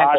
8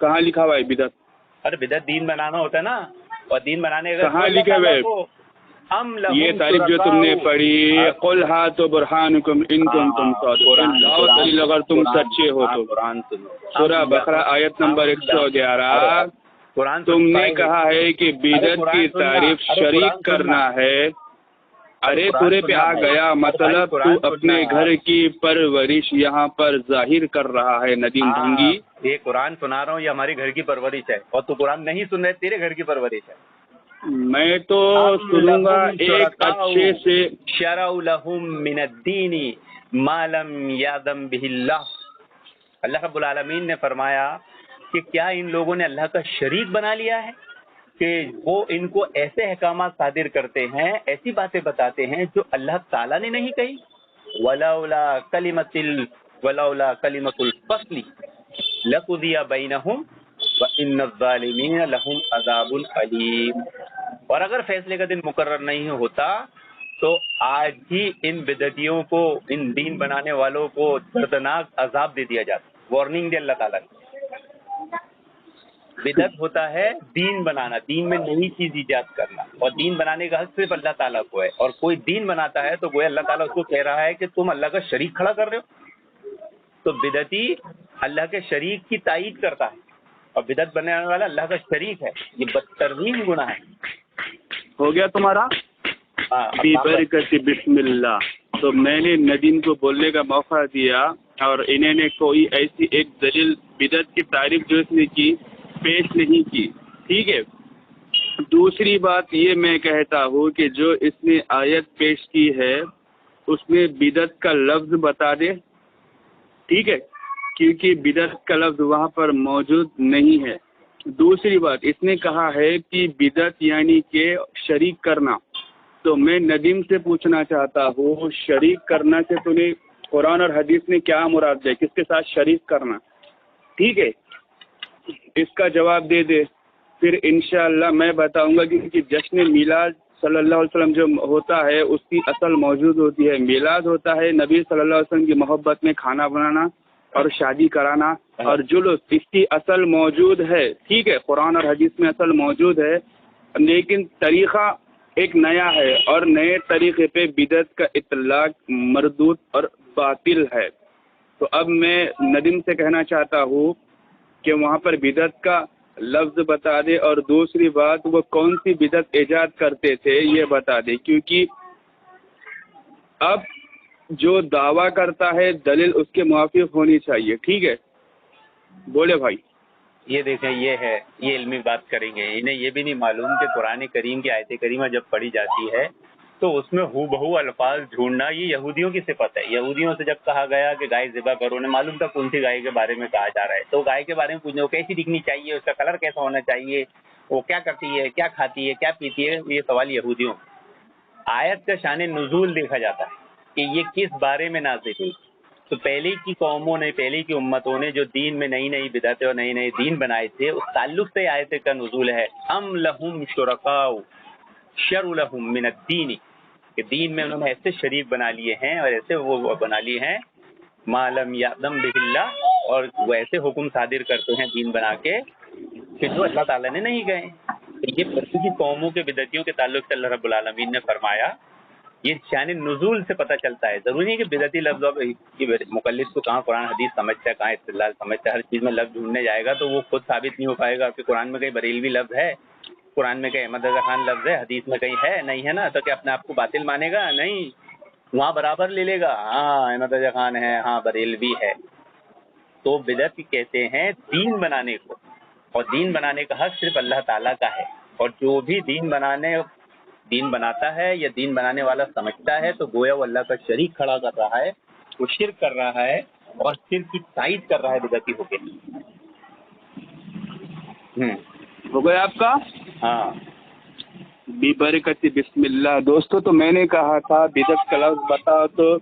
کہاں لکھا ہوا ہے بدعت؟ ارے بدعت دین بنانا ہوتا ہے نا، اور دین بنانے کا کہاں لکھے ہوئے؟ یہ تعریف جو تم نے پڑھی قل ہاتوا برہانکم ان کنتم صادقین، لاؤ دلیل اگر تم سچے ہو تو۔ سورہ بقرہ آیت نمبر 111۔ تم نے کہا ہے کہ بدعت کی تعریف شریک کرنا ہے۔ ارے پورے پہ آ گیا، مطلب تو اپنے گھر کی پرورش یہاں پر ظاہر کر رہا ہے ندیم ڈھنگی۔ یہ قرآن سنا رہا ہوں، یہ ہمارے گھر کی پرورش ہے، اور تو قرآن نہیں سن رہے، تیرے گھر کی پرورش ہے۔ میں تو سنوں گا ایک اچھے سے۔ شرع لہم من الدین ما لم یأذن بہ اللہ۔ اللہ رب العالمین نے فرمایا کہ کیا ان لوگوں نے اللہ کا شریک بنا لیا ہے کہ وہ ان کو ایسے احکامات صادر کرتے ہیں، ایسی باتیں بتاتے ہیں جو اللہ تعالیٰ نے نہیں کہی۔ ولولا کلمۃ الفصل لقضی بینہم وان الظالمین لہم عذاب علیم۔ اور اگر فیصلے کا دن مقرر نہیں ہوتا تو آج ہی ان بدعتیوں کو، ان دین بنانے والوں کو دردناک عذاب دے دیا جاتا۔ وارننگ دے اللہ تعالیٰ کی۔ بدعت ہوتا ہے دین بنانا، دین میں نئی چیز ایجاد کرنا، اور دین بنانے کا حق صرف اللہ تعالیٰ کو ہے، اور کوئی دین بناتا ہے تو گویا اللہ تعالیٰ اس کو کہہ رہا ہے کہ تم اللہ کا شریک کھڑا کر رہے ہو۔ تو بدعتی اللہ کے شریک کی تائید کرتا ہے، اور بدعت بنانے والا اللہ کا شریک ہے، یہ بدترین گناہ ہے۔ ہو گیا تمہارا؟ ببرکت بسم اللہ۔ تو میں نے ندیم کو بولنے کا موقع دیا، اور انہوں نے کوئی ایسی ایک دلیل بدعت کی تعریف جو اس نے کی پیش نہیں کی، ٹھیک ہے۔ دوسری بات یہ میں کہتا ہوں کہ جو اس نے آیت پیش کی ہے اس میں بدعت کا لفظ بتا دے، ٹھیک ہے، کیونکہ بدعت کا لفظ وہاں پر موجود نہیں ہے۔ دوسری بات اس نے کہا ہے کہ بدعت یعنی کہ شریک کرنا، تو میں ندیم سے پوچھنا چاہتا ہوں شریک کرنا سے تو نے قرآن اور حدیث نے کیا مراد ہے، کس کے ساتھ شریک کرنا، ٹھیک ہے، اس کا جواب دے دے، پھر انشاءاللہ میں بتاؤں گا کہ جشن میلاد صلی اللہ علیہ وسلم جو ہوتا ہے اس کی اصل موجود ہوتی ہے۔ میلاد ہوتا ہے نبی صلی اللہ علیہ وسلم کی محبت میں کھانا بنانا اور شادی کرانا، اور جلوس اس کی اصل موجود ہے، ٹھیک ہے، قرآن اور حدیث میں اصل موجود ہے، لیکن طریقہ ایک نیا ہے، اور نئے طریقے پہ بدعت کا اطلاق مردود اور باطل ہے۔ تو اب میں ندیم سے کہنا چاہتا ہوں کہ وہاں پر بدعت کا لفظ بتا دے، اور دوسری بات وہ کون سی بدعت ایجاد کرتے تھے یہ بتا دے، کیونکہ اب جو دعویٰ کرتا ہے دلیل اس کے موافق ہونی چاہیے، ٹھیک ہے، بولے بھائی۔ یہ دیکھیں، یہ ہے، یہ علمی بات کریں گے، انہیں یہ بھی نہیں معلوم کہ قرآن کریم کی آیت کریمہ جب پڑھی جاتی ہے تو اس میں ہو بہو الفاظ ڈھونڈنا یہ یہودیوں کی صفت ہے۔ یہودیوں سے جب کہا گیا کہ گائے ذبح کرو، انہیں معلوم تھا کون سی گائے کے بارے میں کہا جا رہا ہے، تو گائے کے بارے میں پوچھنا، وہ کیسی دکھنی چاہیے، اس کا کلر کیسا ہونا چاہیے، وہ کیا کرتی ہے، کیا کھاتی ہے، کیا پیتی ہے، یہ سوال یہودیوں۔ آیت کا شان نزول دیکھا جاتا ہے کہ یہ کس بارے میں نازل ہوئی۔ تو پہلے کی قوموں نے، پہلے کی امتوں نے جو دین میں نئی نئی بدعتیں اور نئے نئے دین بنائے تھے، اس تعلق سے آیت کا نزول ہے۔ ام لہم شرکاء شرع لہم من الدین، کہ دین میں انہوں نے ایسے شریک بنا لیے ہیں اور ایسے وہ بنا لیے ہیں ما لم یأذن بہ اللہ، اور وہ ایسے حکم صادر کرتے ہیں دین بنا کے کہ جو اللہ تعالیٰ نے نہیں کہے۔ یہ پہلے کی قوموں کے بدعتیوں کے تعلق سے اللہ رب العالمین نے فرمایا، یہ شان نزول سے پتہ چلتا ہے۔ ضروری نہیں کہ بدعتی لفظ مقلد کو کہاں قرآن حدیث سمجھتا ہے، کہاں استدلال سمجھتا ہے، ہر چیز میں لفظ ڈھونڈنے جائے گا تو وہ خود ثابت نہیں ہو پائے گا کہ قرآن میں کہیں بریلوی لفظ ہے، قرآن میں کہیں احمد رضا خان لفظ ہے، حدیث میں کہیں ہے، نہیں ہے نا، تو کہ اپنے آپ کو باطل مانے گا؟ نہیں، وہاں برابر لے لے گا، ہاں احمد رضا خان ہے، ہاں بریلوی ہے۔ تو بدعت کہتے ہیں دین بنانے کو، اور دین بنانے کا حق صرف اللہ تعالیٰ کا ہے، اور جو بھی دین بناتا ہے یا دین بنانے والا سمجھتا ہے تو گویا وہ اللہ کا شریک کھڑا کر رہا ہے، وہ شرک کر رہا ہے، اور شرک کی تائید کر رہا ہے بدعتی ہو کے۔ ہو گیا آپ کا؟ ہاں، ببرکت بسم اللہ۔ دوستو تو میں نے کہا تھا بدعت کا لفظ بتاؤ، تو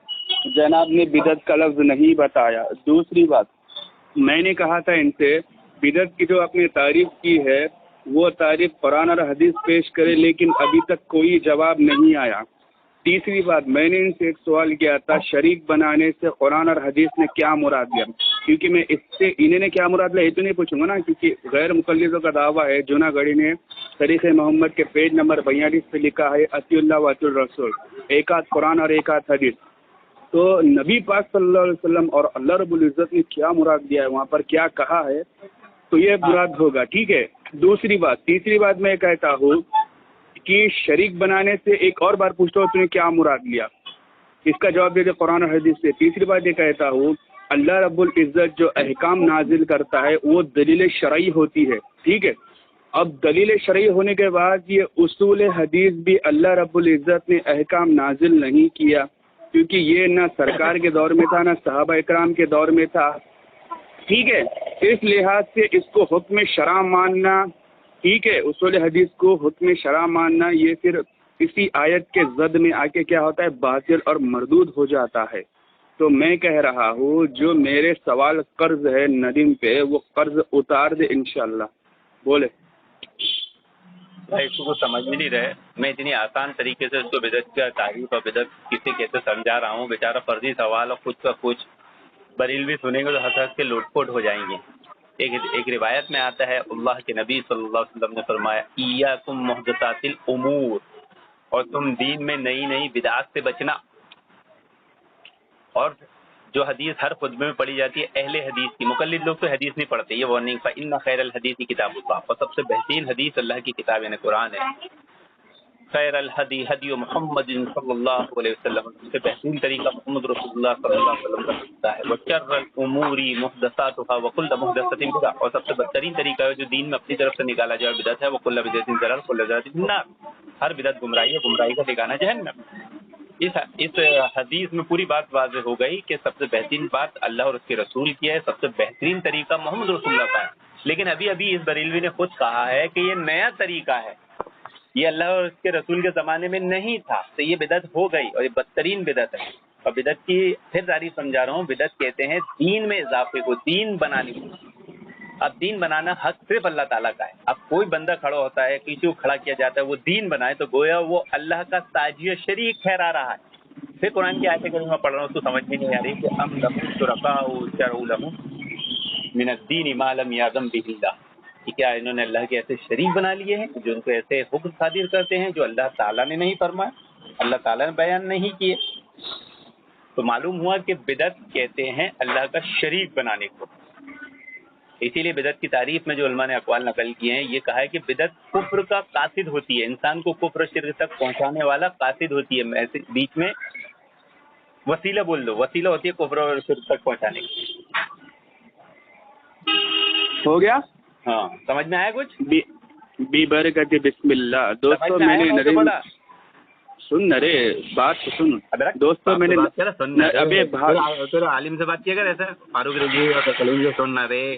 جناب نے بدعت کا لفظ نہیں بتایا۔ دوسری بات میں نے کہا تھا ان سے بدعت کی جو آپ نے تعریف کی ہے وہ تعریف قرآن اور حدیث پیش کرے، لیکن ابھی تک کوئی جواب نہیں آیا۔ تیسری بات میں نے ان سے ایک سوال کیا تھا، شریک بنانے سے قرآن اور حدیث نے کیا مراد دیا؟ کیونکہ میں اس سے انہیں نے کیا مراد لیا یہ تو نہیں پوچھوں گا نا، کیونکہ غیر مقلدوں کا دعویٰ ہے. جوناگڑھی نے تاریخ محمد کے پیج نمبر 42 پہ لکھا ہے اطیع اللہ و اطیع الرسول، ایک آدھ قرآن اور ایک آدھ حدیث. تو نبی پاک صلی اللہ علیہ وسلم اور اللہ رب العزت نے کیا مراد دیا ہے، وہاں پر کیا کہا ہے، تو یہ مراد ہوگا. ٹھیک ہے. تیسری بات میں کہتا ہوں کہ شریک بنانے سے ایک اور بار پوچھتا ہوں تو نے کیا مراد لیا، اس کا جواب دے دے قرآن اور حدیث سے. تیسری بات یہ کہتا ہوں اللہ رب العزت جو احکام نازل کرتا ہے وہ دلیل شرعی ہوتی ہے. ٹھیک ہے. اب دلیل شرعی ہونے کے بعد یہ اصول حدیث بھی اللہ رب العزت نے احکام نازل نہیں کیا، کیونکہ یہ نہ سرکار کے دور میں تھا نہ صحابہ اکرام کے دور میں تھا. ٹھیک ہے. اس لحاظ سے اس کو حکم شرع ماننا، ٹھیک ہے، اصول حدیث کو حکم شرع ماننا یہ صرف اسی آیت کے زد میں آ کے کیا ہوتا ہے، باطل اور مردود ہو جاتا ہے. تو میں کہہ رہا ہوں جو میرے سوال قرض ہے ندیم پہ وہ قرض اتار دے انشاءاللہ. بولے بھائی اس کو سمجھ بھی نہیں رہے. میں اتنی آسان طریقے سے اس کو بدعت کا تعریف اور بدعت کسی کیسے سمجھا رہا ہوں. بیچارہ فرضی سوال اور کچھ کا کچھ بریلوی سنیں گے تو ہنس ہنس کے لوٹ پوٹ ہو جائیں گے. ایک روایت میں آتا ہے اللہ کے نبی صلی اللہ علیہ وسلم نے فرمایا ایاکم محدثات الامور، اور تم دین میں نئی نئی بدعات سے بچنا. اور جو حدیث ہر خطبے میں پڑھی جاتی ہے اہل حدیث کی، مقلد لوگ تو حدیث نہیں پڑھتے، یہ وارننگ فإن خیر الحدیث کتاب اللہ، اور سب سے بہترین حدیث اللہ کی کتاب یعنی قرآن ہے. خیر الحدی حدی محمد صلی اللہ علیہ وسلم، سب سے بہترین طریقہ محمد رسول اللہ صلی اللہ علیہ وسلم کا طریقہ ہے. وشر الامور محدثاتها وکل محدثۃ بدعہ، اور سب سے بدترین طریقہ ہے جو دین میں اپنی طرف سے نکالا جائے بدعت ہے. وکل بدعۃ ضلال وکل ضلالۃ فی النار، ہر بدعت گمراہی ہے، گمراہی کا ٹھکانہ جہنم. اس حدیث میں پوری بات واضح ہو گئی کہ سب سے بہترین بات اللہ اور اس کے رسول کی ہے، سب سے بہترین طریقہ محمد رسول اللہ کا ہے. لیکن ابھی اس بریلوی نے خود کہا ہے کہ یہ نیا طریقہ ہے، یہ اللہ اور اس کے رسول کے زمانے میں نہیں تھا، تو یہ بدعت ہو گئی اور یہ بدترین بدعت ہے. اور بدعت کی پھر تعریف سمجھا رہا ہوں. بدعت کہتے ہیں دین میں اضافے کو، دین بنانے کو. اب دین بنانا حق صرف اللہ تعالیٰ کا ہے. اب کوئی بندہ کھڑا ہوتا ہے، کسی کو کھڑا کیا جاتا ہے وہ دین بنائے تو گویا وہ اللہ کا ساجی شریک ٹھہرا رہا ہے. پھر قرآن کی آیتیں میں پڑھ رہا ہوں تو سمجھ میں نہیں آ رہی کہ ام لہم شرکاء شرعوا لہم من الدین ما لم یأذن بہ اللہ، کہ کیا انہوں نے اللہ کے ایسے شریک بنا لیے ہیں جو ان کو ایسے حکم صادر کرتے ہیں جو اللہ تعالیٰ نے نہیں فرمایا، اللہ تعالیٰ نے بیان نہیں کیے. تو معلوم ہوا کہ بدعت کہتے ہیں اللہ کا شریک بنانے کو. اسی لیے بدعت کی تعریف میں جو علماء نے اقوال نقل کیے ہیں یہ کہا ہے کہ بدعت کفر کا قاصد ہوتی ہے، انسان کو کفر شرک تک پہنچانے والا قاصد ہوتی ہے. بیچ میں وسیلہ بول دو، وسیلہ ہوتی ہے کفر اور شرک تک پہنچانے کی. ہو گیا؟ ہاں سمجھ میں آیا کچھ؟ بی برکت بسم اللہ. دوستوں میں نے سن رے بات سن دوستوں میں نے ابھی عالم سے بات کیا کر ایسا فاروق رضوی اور سن رے